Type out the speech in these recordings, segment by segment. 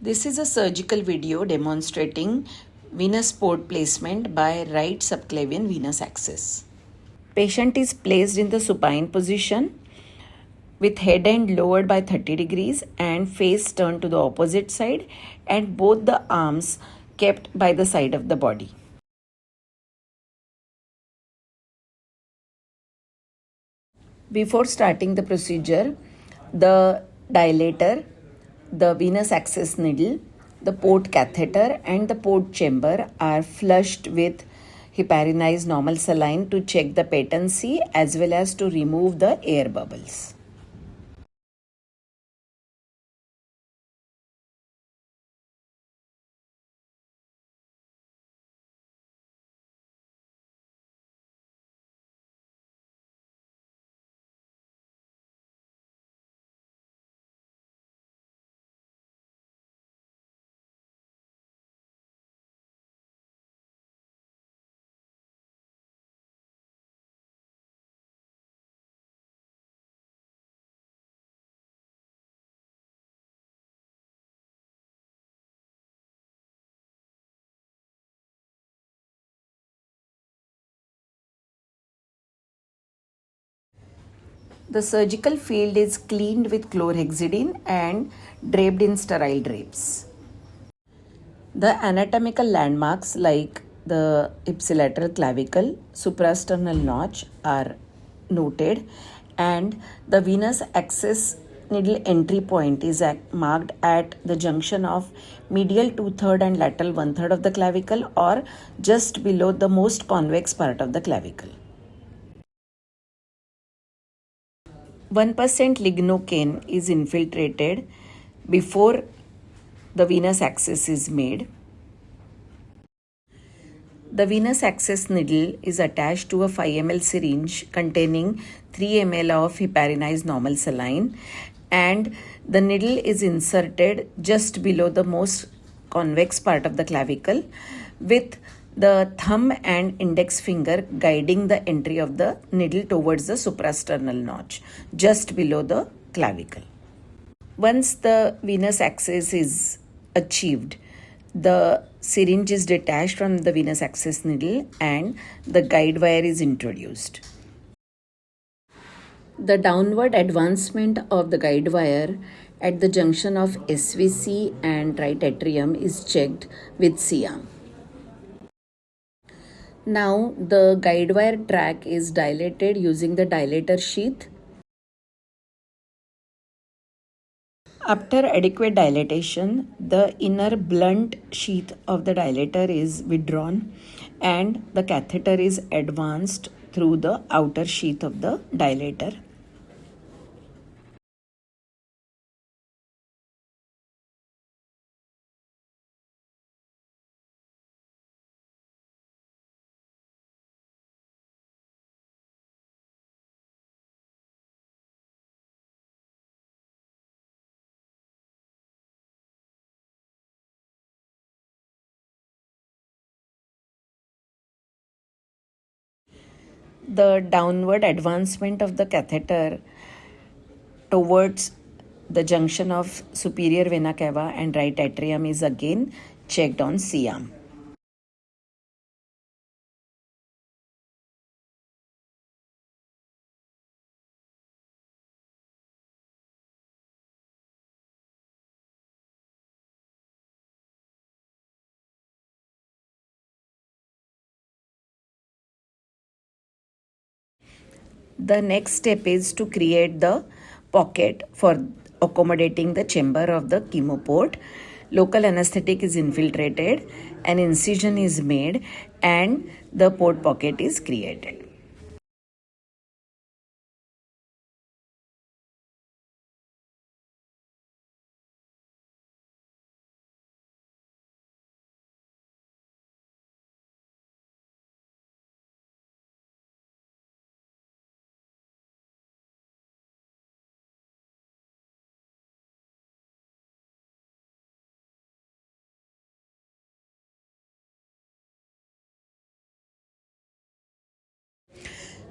This is a surgical video demonstrating venous port placement by right subclavian venous access. Patient is placed in the supine position with head end lowered by 30 degrees and face turned to the opposite side and both the arms kept by the side of the body. Before starting the procedure, the dilator, the venous access needle, the port catheter and the port chamber are flushed with heparinized normal saline to check the patency as well as to remove the air bubbles. The surgical field is cleaned with chlorhexidine and draped in sterile drapes. The anatomical landmarks like the ipsilateral clavicle, suprasternal notch are noted, and the venous access needle entry point is marked at the junction of medial 2/3 and lateral 1/3 of the clavicle or just below the most convex part of the clavicle. 1% lignocaine is infiltrated before the venous access is made. The venous access needle is attached to a 5 ml syringe containing 3 ml of heparinized normal saline, and the needle is inserted just below the most convex part of the clavicle with the thumb and index finger guiding the entry of the needle towards the suprasternal notch just below the clavicle. Once the venous access is achieved, the syringe is detached from the venous access needle and the guide wire is introduced. The downward advancement of the guide wire at the junction of SVC and right atrium is checked with C-arm. Now the guide wire track is dilated using the dilator sheath. After adequate dilatation, the inner blunt sheath of the dilator is withdrawn and the catheter is advanced through the outer sheath of the dilator. The downward advancement of the catheter towards the junction of superior vena cava and right atrium is again checked on C-arm. The next step is to create the pocket for accommodating the chamber of the chemoport. Local anesthetic is infiltrated, an incision is made, and the port pocket is created.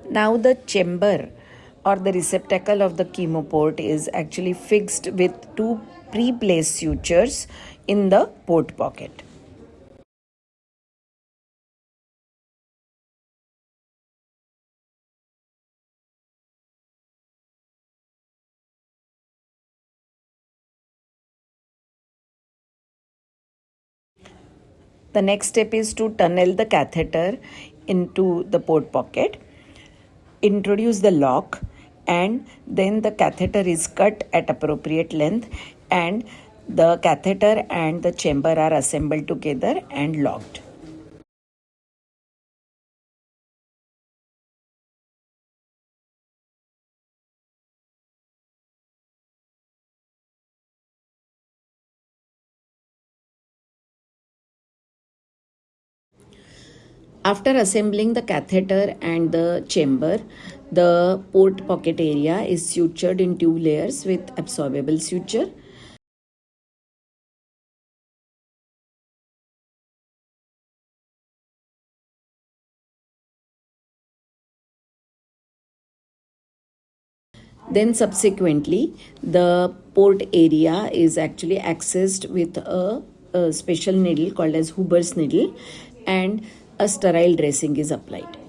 Now the chamber or the receptacle of the chemoport is actually fixed with two pre-placed sutures in the port pocket. The next step is to tunnel the catheter into the port pocket, introduce the lock, and then the catheter is cut at appropriate length, and the catheter and the chamber are assembled together and locked. After assembling the catheter and the chamber, the port pocket area is sutured in two layers with absorbable suture. Then subsequently, the port area is actually accessed with a special needle called as Huber's needle, and a sterile dressing is applied.